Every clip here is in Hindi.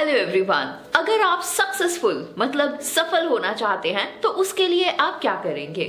हेलो एवरीवन, अगर आप सक्सेसफुल मतलब सफल होना चाहते हैं तो उसके लिए आप क्या करेंगे?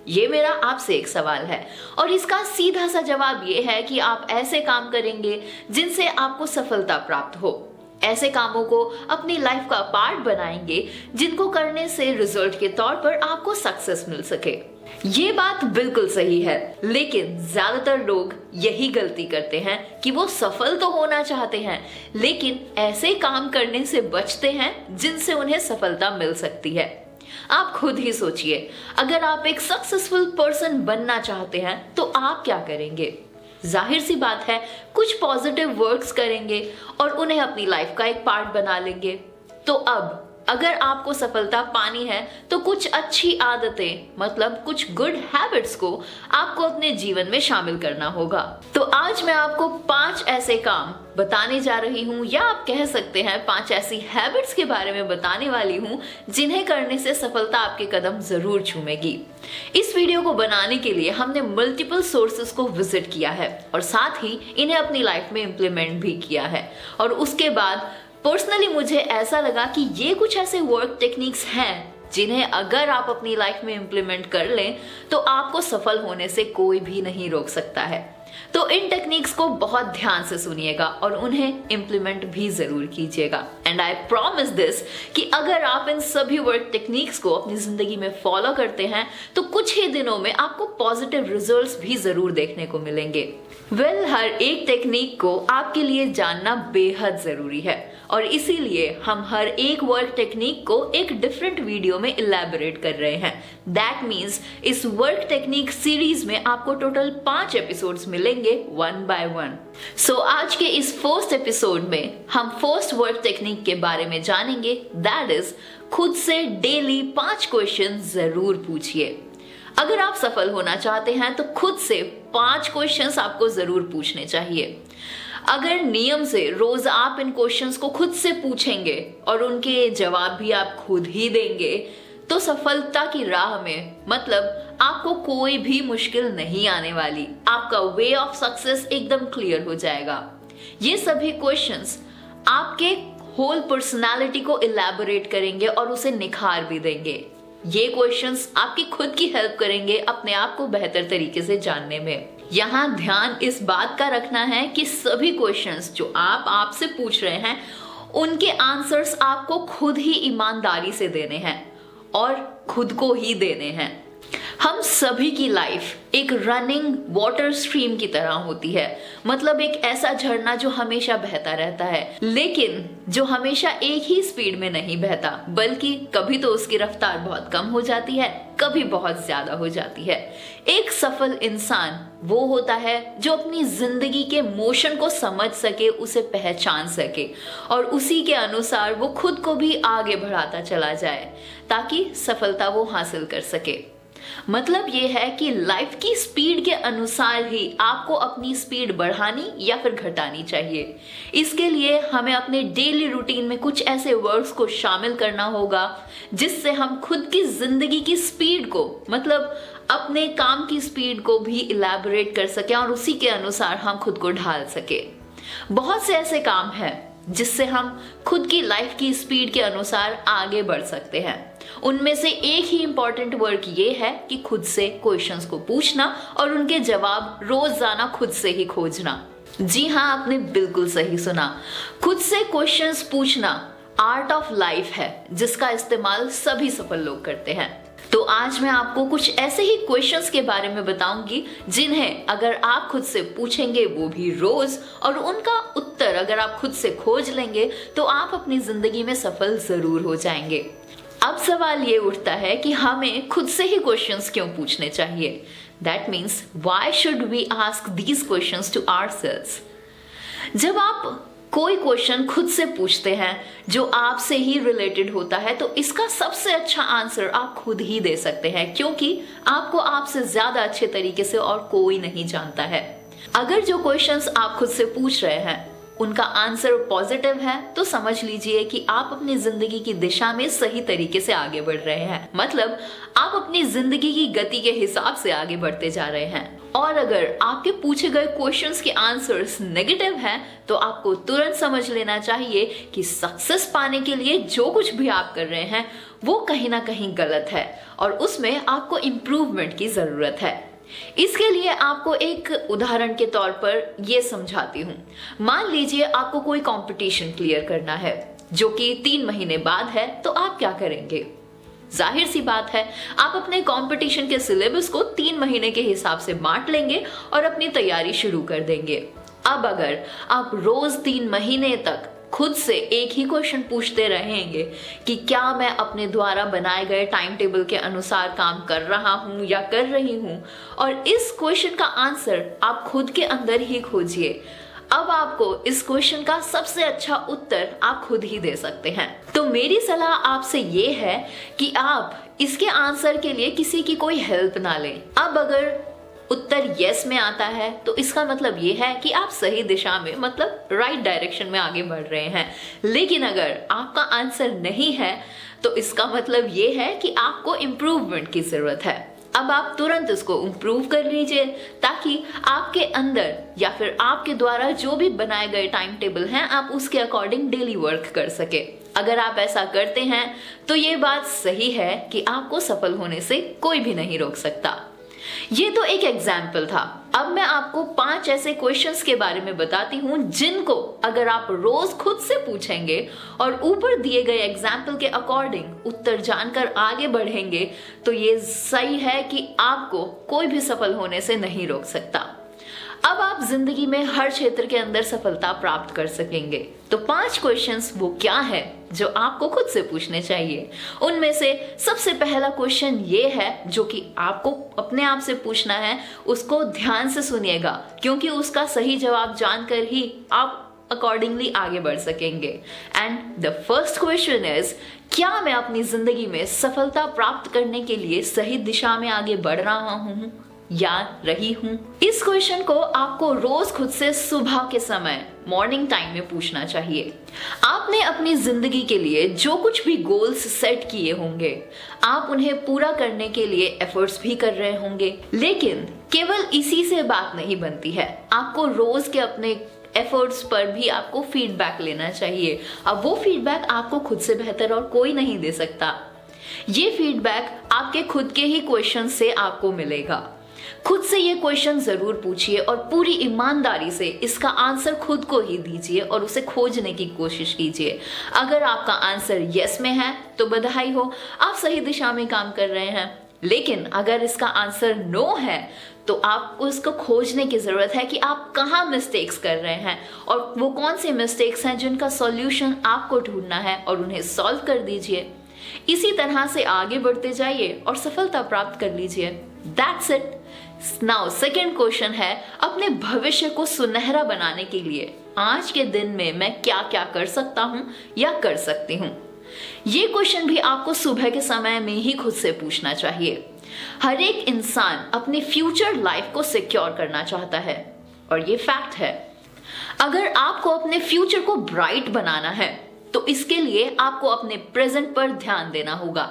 ये मेरा आपसे एक सवाल है और इसका सीधा सा जवाब ये है कि आप ऐसे काम करेंगे जिनसे आपको सफलता प्राप्त हो। ऐसे कामों को अपनी लाइफ का पार्ट बनाएंगे जिनको करने से रिजल्ट के तौर पर आपको सक्सेस मिल सके। ये बात बिल्कुल सही है, लेकिन ज्यादातर लोग यही गलती करते हैं कि वो सफल तो होना चाहते हैं लेकिन ऐसे काम करने से बचते हैं जिनसे उन्हें सफलता मिल सकती है। आप खुद ही सोचिए, अगर आप एक सक्सेसफुल पर्सन बनना चाहते हैं तो आप क्या करेंगे? जाहिर सी बात है, कुछ पॉजिटिव वर्क्स करेंगे और उन्हें अपनी लाइफ का एक पार्ट बना लेंगे। तो अब अगर आपको सफलता पानी है तो कुछ अच्छी आदतें मतलब कुछ गुड हैबिट्स को आपको अपने जीवन में शामिल करना होगा। तो आज मैं आपको 5 ऐसे काम बताने जा रही हूँ, या आप कह सकते हैं 5 ऐसी हैबिट्स के बारे में बताने वाली हूँ जिन्हें करने से सफलता आपके कदम जरूर छूमेगी। इस वीडियो को बनाने के लिए हमने मल्टीपल सोर्सेस को विजिट किया है और साथ ही इन्हें अपनी लाइफ में इम्प्लीमेंट भी किया है। और उसके बाद पर्सनली मुझे ऐसा लगा कि ये कुछ ऐसे वर्क टेक्निक्स हैं जिन्हें अगर आप अपनी लाइफ में इम्प्लीमेंट कर लें तो आपको सफल होने से कोई भी नहीं रोक सकता है। तो इन टेक्निक्स को बहुत ध्यान से सुनिएगा और उन्हें इम्प्लीमेंट भी जरूर कीजिएगा। एंड आई प्रॉमिस दिस कि अगर आप इन सभी वर्क टेक्निक्स को अपनी जिंदगी में फॉलो करते हैं तो कुछ ही दिनों में आपको पॉजिटिव रिजल्ट्स भी जरूर देखने को मिलेंगे। हर एक टेक्निक को आपके लिए जानना बेहद जरूरी है और इसीलिए हम हर एक वर्क टेक्निक को एक डिफरेंट वीडियो में इलैबोरेट कर रहे हैं। दैट मीन्स इस वर्क टेक्निक सीरीज में आपको टोटल 5 एपिसोड्स मिलेंगे 1 बाय 1। सो आज के इस फर्स्ट एपिसोड में हम फर्स्ट वर्क टेक्निक के बारे में जानेंगे, दैट इज खुद से डेली 5 क्वेश्चन जरूर पूछिए। अगर आप सफल होना चाहते हैं तो खुद से 5 क्वेश्चंस आपको जरूर पूछने चाहिए। अगर नियम से रोज आप इन क्वेश्चंस को खुद से पूछेंगे और उनके जवाब भी आप खुद ही देंगे तो सफलता की राह में मतलब आपको कोई भी मुश्किल नहीं आने वाली। आपका वे ऑफ सक्सेस एकदम क्लियर हो जाएगा। ये सभी क्वेश्चंस आपके होल पर्सनालिटी को इलैबोरेट करेंगे और उसे निखार भी देंगे। ये क्वेश्चंस आपकी खुद की हेल्प करेंगे अपने आप को बेहतर तरीके से जानने में। यहाँ ध्यान इस बात का रखना है कि सभी क्वेश्चंस जो आप आपसे पूछ रहे हैं उनके आंसर्स आपको खुद ही ईमानदारी से देने हैं और खुद को ही देने हैं। हम सभी की लाइफ एक रनिंग वाटर स्ट्रीम की तरह होती है, मतलब एक ऐसा झरना जो हमेशा बहता रहता है लेकिन जो हमेशा एक ही स्पीड में नहीं बहता, बल्कि कभी तो उसकी रफ्तार बहुत कम हो जाती है, कभी बहुत ज्यादा हो जाती है। एक सफल इंसान वो होता है जो अपनी जिंदगी के मोशन को समझ सके, उसे पहचान सके और उसी के अनुसार वो खुद को भी आगे बढ़ाता चला जाए ताकि सफलता वो हासिल कर सके। मतलब ये है कि लाइफ की स्पीड के अनुसार ही आपको अपनी स्पीड बढ़ानी या फिर घटानी चाहिए। इसके लिए हमें अपने डेली रूटीन में कुछ ऐसे वर्क्स को शामिल करना होगा जिससे हम खुद की जिंदगी की स्पीड को मतलब अपने काम की स्पीड को भी इलैबोरेट कर सके और उसी के अनुसार हम खुद को ढाल सके। बहुत से ऐसे काम हैं जिससे हम खुद की लाइफ की स्पीड के अनुसार आगे बढ़ सकते हैं। उनमें से एक ही इंपॉर्टेंट वर्क ये है कि खुद से क्वेश्चंस को पूछना और उनके जवाब रोजाना खुद से ही खोजना। जी हाँ, आपने बिल्कुल सही सुना, खुद से क्वेश्चंस पूछना आर्ट ऑफ लाइफ है जिसका इस्तेमाल सभी सफल लोग करते हैं। तो आज मैं आपको कुछ ऐसे ही क्वेश्चंस के बारे में बताऊंगी जिन्हें अगर आप खुद से पूछेंगे वो भी रोज और उनका उत्तर अगर आप खुद से खोज लेंगे तो आप अपनी जिंदगी में सफल जरूर हो जाएंगे। अब सवाल ये उठता है कि हमें खुद से ही क्वेश्चंस क्यों पूछने चाहिए? That means why should we ask these questions to ourselves? जब आप कोई क्वेश्चन खुद से पूछते हैं जो आपसे ही रिलेटेड होता है तो इसका सबसे अच्छा आंसर आप खुद ही दे सकते हैं, क्योंकि आपको आपसे ज्यादा अच्छे तरीके से और कोई नहीं जानता है। अगर जो क्वेश्चंस आप खुद से पूछ रहे हैं उनका आंसर पॉजिटिव है तो समझ लीजिए कि आप अपनी जिंदगी की दिशा में सही तरीके से आगे बढ़ रहे हैं, मतलब आप अपनी जिंदगी की गति के हिसाब से आगे बढ़ते जा रहे हैं। और अगर आपके पूछे गए क्वेश्चंस के आंसर्स नेगेटिव हैं तो आपको तुरंत समझ लेना चाहिए कि सक्सेस पाने के लिए जो कुछ भी आप कर रहे हैं वो कहीं ना कहीं गलत है और उसमें आपको इम्प्रूवमेंट की जरूरत है। इसके लिए आपको एक उदाहरण के तौर पर यह समझाती हूँ। मान लीजिए आपको कोई कंपटीशन क्लियर करना है जो कि 3 महीने बाद है, तो आप क्या करेंगे? जाहिर सी बात है, आप अपने कंपटीशन के सिलेबस को 3 महीने के हिसाब से बांट लेंगे और अपनी तैयारी शुरू कर देंगे। अब अगर आप रोज 3 महीने तक खुद से एक ही क्वेश्चन पूछते रहेंगे कि क्या मैं अपने द्वारा बनाए गए टाइम टेबल के अनुसार काम कर रहा हूं या कर रही हूं, और इस क्वेश्चन का आंसर आप खुद के अंदर ही खोजिए। अब आपको इस क्वेश्चन का सबसे अच्छा उत्तर आप खुद ही दे सकते हैं। तो मेरी सलाह आपसे ये है कि आप इसके आंसर के लिए किसी की कोई हेल्प ना लें। अब अगर उत्तर यस में आता है तो इसका मतलब ये है कि आप सही दिशा में, मतलब राइट डायरेक्शन में आगे बढ़ रहे हैं। लेकिन अगर आपका आंसर नहीं है तो इसका मतलब ये है कि आपको इम्प्रूवमेंट की जरूरत है। अब आप तुरंत इसको इम्प्रूव कर लीजिए ताकि आपके अंदर या फिर आपके द्वारा जो भी बनाए गए टाइम टेबल हैं आप उसके अकॉर्डिंग डेली वर्क कर सके। अगर आप ऐसा करते हैं तो ये बात सही है कि आपको सफल होने से कोई भी नहीं रोक सकता। ये तो एक एग्जाम्पल था। अब मैं आपको 5 ऐसे क्वेश्चंस के बारे में बताती हूँ जिनको अगर आप रोज खुद से पूछेंगे और ऊपर दिए गए एग्जाम्पल के अकॉर्डिंग उत्तर जानकर आगे बढ़ेंगे तो ये सही है कि आपको कोई भी सफल होने से नहीं रोक सकता। अब आप जिंदगी में हर क्षेत्र के अंदर सफलता प्राप्त कर सकेंगे। तो 5 क्वेश्चंस वो क्या है जो आपको खुद से पूछने चाहिए। उनमें से सबसे पहला क्वेश्चन ये है जो कि आपको अपने आप से पूछना है। उसको ध्यान से सुनिएगा क्योंकि उसका सही जवाब जानकर ही आप अकॉर्डिंगली आगे बढ़ सकेंगे। And the first question is, क्या मैं अपनी जिंदगी में सफलता प्राप्त करने के लिए सही दिशा में आगे बढ़ रहा हूँ या रही हूं? इस क्वेश्चन को आपको रोज खुद से सुबह के समय मॉर्निंग टाइम में पूछना चाहिए। आपने अपनी जिंदगी के लिए जो कुछ भी गोल्स सेट किए होंगे आप उन्हें पूरा करने के लिए एफर्ट्स भी कर रहे होंगे, लेकिन केवल इसी से बात नहीं बनती है। आपको रोज के अपने एफर्ट्स पर भी आपको फीडबैक लेना चाहिए। अब वो फीडबैक आपको खुद से बेहतर और कोई नहीं दे सकता। ये फीडबैक आपके खुद के ही क्वेश्चन से आपको मिलेगा। खुद से ये क्वेश्चन जरूर पूछिए और पूरी ईमानदारी से इसका आंसर खुद को ही दीजिए और उसे खोजने की कोशिश कीजिए। अगर आपका आंसर यस में है तो बधाई हो, आप सही दिशा में काम कर रहे हैं। लेकिन अगर इसका आंसर नो है तो आपको इसको खोजने की जरूरत है कि आप कहाँ मिस्टेक्स कर रहे हैं और वो कौन से मिस्टेक्स हैं जिनका सॉल्यूशन आपको ढूंढना है और उन्हें सॉल्व कर दीजिए। इसी तरह से आगे बढ़ते जाइए और सफलता प्राप्त कर लीजिए। That's it. Now second question है, अपने भविष्य को सुनहरा बनाने के लिए आज के दिन में मैं क्या क्या कर सकता हूं या कर सकती हूं? ये क्वेश्चन भी आपको सुबह के समय में ही खुद से पूछना चाहिए। हर एक इंसान अपनी फ्यूचर लाइफ को सिक्योर करना चाहता है और ये फैक्ट है। अगर आपको अपने फ्यूचर को ब्राइट बनाना है तो इसके लिए आपको अपने प्रेजेंट पर ध्यान देना होगा,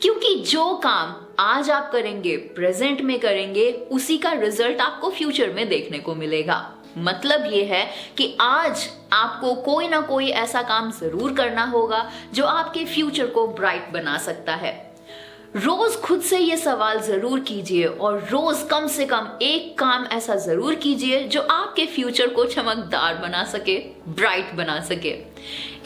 क्योंकि जो काम आज आप करेंगे, प्रेजेंट में करेंगे, उसी का रिजल्ट आपको फ्यूचर में देखने को मिलेगा। मतलब ये है कि आज आपको कोई ना कोई ऐसा काम जरूर करना होगा जो आपके फ्यूचर को ब्राइट बना सकता है। रोज खुद से ये सवाल जरूर कीजिए और रोज कम से कम एक काम ऐसा जरूर कीजिए जो आपके फ्यूचर को चमकदार बना सके, ब्राइट बना सके।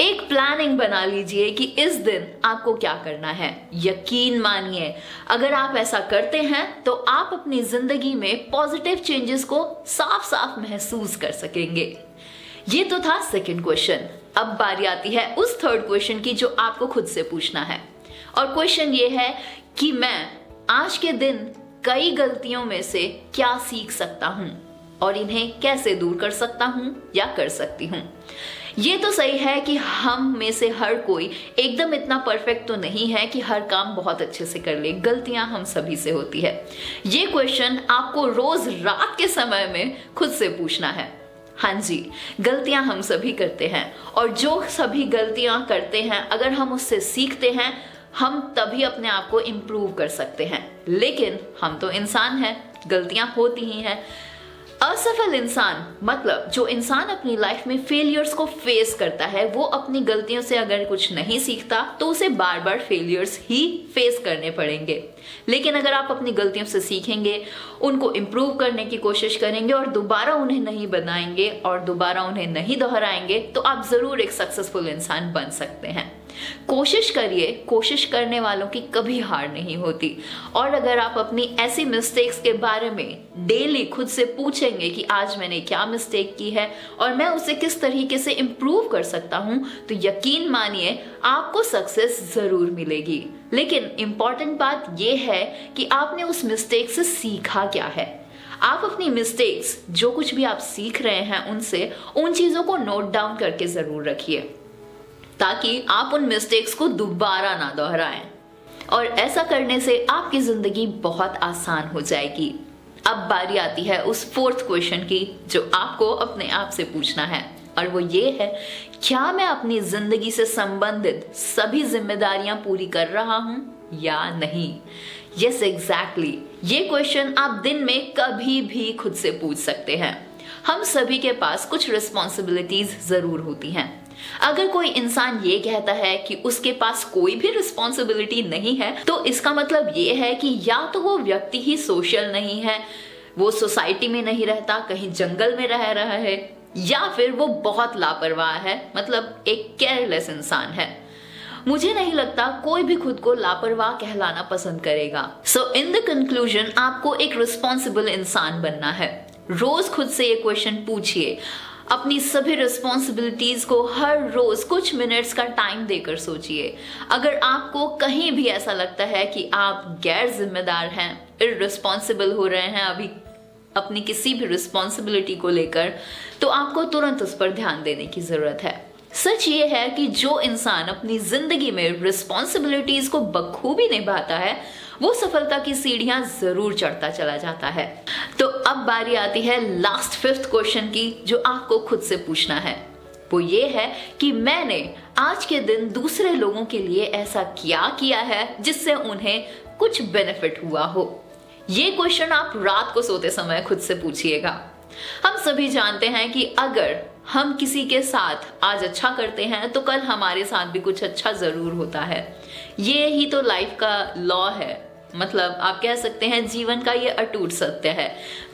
एक प्लानिंग बना लीजिए कि इस दिन आपको क्या करना है। यकीन मानिए, अगर आप ऐसा करते हैं तो आप अपनी जिंदगी में पॉजिटिव चेंजेस को साफ साफ महसूस कर सकेंगे। ये तो था सेकंड क्वेश्चन। अब बारी आती है उस थर्ड क्वेश्चन की जो आपको खुद से पूछना है। और क्वेश्चन ये है कि मैं आज के दिन कई गलतियों में से क्या सीख सकता हूं और इन्हें कैसे दूर कर सकता हूं या कर सकती हूं। ये तो सही है कि हम में से हर कोई एकदम इतना परफेक्ट तो नहीं है कि हर काम बहुत अच्छे से कर ले। गलतियां हम सभी से होती है। ये क्वेश्चन आपको रोज रात के समय में खुद से पूछना है। हाँ जी, गलतियां हम सभी करते हैं और जो सभी गलतियां करते हैं अगर हम उससे सीखते हैं हम तभी अपने आप को इम्प्रूव कर सकते हैं। लेकिन हम तो इंसान हैं, गलतियां होती ही हैं। असफल इंसान मतलब जो इंसान अपनी लाइफ में फेलियर्स को फेस करता है, वो अपनी गलतियों से अगर कुछ नहीं सीखता तो उसे बार बार फेलियर्स ही फेस करने पड़ेंगे। लेकिन अगर आप अपनी गलतियों से सीखेंगे, उनको इम्प्रूव करने की कोशिश करेंगे और दोबारा उन्हें नहीं बनाएंगे और दोबारा उन्हें नहीं दोहराएंगे, तो आप जरूर एक सक्सेसफुल इंसान बन सकते हैं। कोशिश करिए, कोशिश करने वालों की कभी हार नहीं होती। और अगर आप अपनी ऐसी मिस्टेक्स के बारे में डेली खुद से पूछेंगे कि आज मैंने क्या मिस्टेक की है और मैं उसे किस तरीके से इम्प्रूव कर सकता हूं, तो यकीन मानिए आपको सक्सेस जरूर मिलेगी। लेकिन इंपॉर्टेंट बात यह है कि आपने उस मिस्टेक से सीखा क्या है। आप अपनी मिस्टेक्स, जो कुछ भी आप सीख रहे हैं उनसे, उन चीजों को नोट डाउन करके जरूर रखिए ताकि आप उन मिस्टेक्स को दोबारा ना दोहराएं। और ऐसा करने से आपकी जिंदगी बहुत आसान हो जाएगी। अब बारी आती है उस 4th क्वेश्चन की जो आपको अपने आप से पूछना है, और वो ये है, क्या मैं अपनी जिंदगी से संबंधित सभी जिम्मेदारियां पूरी कर रहा हूं या नहीं? Yes, exactly. ये क्वेश्चन आप दिन में कभी भी खुद से पूछ सकते हैं। हम सभी के पास कुछ रिस्पॉन्सिबिलिटीज जरूर होती हैं। अगर कोई इंसान ये कहता है कि उसके पास कोई भी रिस्पॉन्सिबिलिटी नहीं है, तो इसका मतलब ये है कि या तो वो व्यक्ति ही सोशल नहीं है, वो सोसाइटी में नहीं रहता, कहीं जंगल में रह रहा है, या फिर वो बहुत लापरवाह है, मतलब एक केयरलेस इंसान है। मुझे नहीं लगता कोई भी खुद को लापरवाह कहलाना पसंद करेगा। सो इन द कंक्लूजन, आपको एक रिस्पॉन्सिबल इंसान बनना है। रोज खुद से ये क्वेश्चन पूछिए। अपनी सभी रिस्पॉन्सिबिलिटीज को हर रोज कुछ मिनट्स का टाइम देकर सोचिए। अगर आपको कहीं भी ऐसा लगता है कि आप गैर जिम्मेदार हैं, इररिस्पॉन्सिबल हो रहे हैं अभी अपनी किसी भी रिस्पॉन्सिबिलिटी को लेकर, तो आपको तुरंत उस पर ध्यान देने की जरूरत है। सच ये है कि जो इंसान अपनी जिंदगी में रिस्पॉन्सिबिलिटीज को बखूबी निभाता है, वो सफलता की सीढ़ियां जरूर चढ़ता चला जाता है। तो अब बारी आती है लास्ट 5th क्वेश्चन की जो आपको खुद से पूछना है। वो ये है कि मैंने आज के दिन दूसरे लोगों के लिए ऐसा क्या किया है जिससे उन्हें कुछ बेनिफिट हुआ हो। ये क्वेश्चन आप रात को सोते समय खुद से पूछिएगा। हम सभी जानते हैं कि अगर हम किसी के साथ आज अच्छा करते हैं तो कल हमारे साथ भी कुछ अच्छा जरूर होता है। ये ही तो लाइफ का लॉ है, मतलब आप कह सकते हैं जीवन का ये अटूट सत्य है।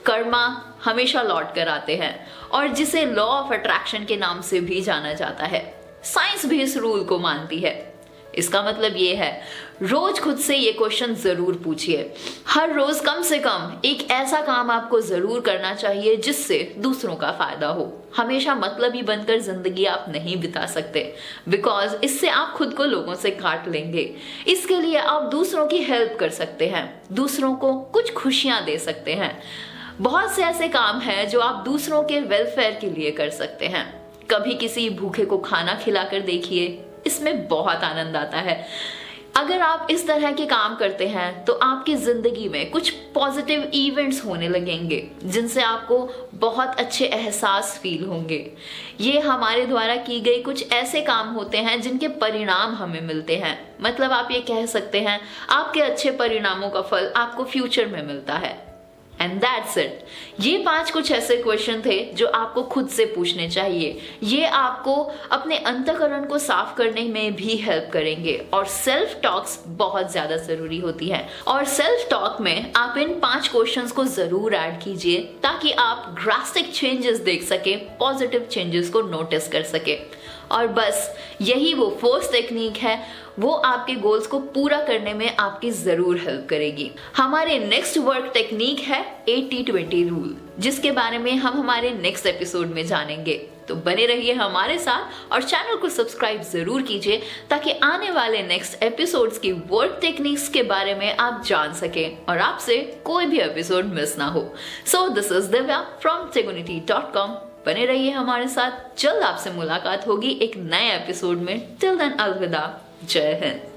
कर्मा हमेशा लौट कर आते हैं, और जिसे लॉ ऑफ अट्रैक्शन के नाम से भी जाना जाता है। साइंस भी इस रूल को मानती है। इसका मतलब ये है, रोज खुद से ये क्वेश्चन जरूर पूछिए। हर रोज कम से कम एक ऐसा काम आपको जरूर करना चाहिए जिससे दूसरों का फायदा हो। हमेशा मतलबी बनकर जिंदगी आप नहीं बिता सकते, बिकॉज इससे आप खुद को लोगों से काट लेंगे। इसके लिए आप दूसरों की हेल्प कर सकते हैं, दूसरों को कुछ खुशियां दे सकते हैं। बहुत से ऐसे काम हैं जो आप दूसरों के वेलफेयर के लिए कर सकते हैं। कभी किसी भूखे को खाना खिलाकर देखिए, इसमें बहुत आनंद आता है। अगर आप इस तरह के काम करते हैं तो आपकी जिंदगी में कुछ पॉजिटिव इवेंट्स होने लगेंगे जिनसे आपको बहुत अच्छे एहसास फील होंगे। ये हमारे द्वारा की गई कुछ ऐसे काम होते हैं जिनके परिणाम हमें मिलते हैं। मतलब आप ये कह सकते हैं आपके अच्छे परिणामों का फल आपको फ्यूचर में मिलता है। And that's it. ये 5 कुछ ऐसे क्वेश्चन थे जो आपको खुद से पूछने चाहिए। ये आपको अपने अंतःकरण को साफ करने में भी हेल्प करेंगे। और सेल्फ टॉक्स बहुत ज्यादा जरूरी होती है, और सेल्फ टॉक में आप इन 5 क्वेश्चंस को जरूर ऐड कीजिए ताकि आप ड्रास्टिक चेंजेस देख सके, पॉजिटिव चेंजेस को नोटिस कर सके। और बस यही वो 4th टेक्निक है, वो आपके गोल्स को पूरा करने में आपकी जरूर हेल्प करेगी। हमारे नेक्स्ट वर्क टेक्निक है 80-20 रूल, जिसके बारे में हम हमारे नेक्स्ट एपिसोड में जानेंगे। तो बने रहिए हमारे साथ और चैनल को सब्सक्राइब जरूर कीजिए ताकि आने वाले नेक्स्ट एपिसोड्स की वर्क टेक्निक्स के बारे में आप जान सकें और आपसे कोई भी एपिसोड मिस ना हो। So this is Divya from tegunity.com। बने रहिए हमारे साथ, जल्द आपसे मुलाकात होगी एक नए एपिसोड में। टिल देन अलविदा, जय हिंद।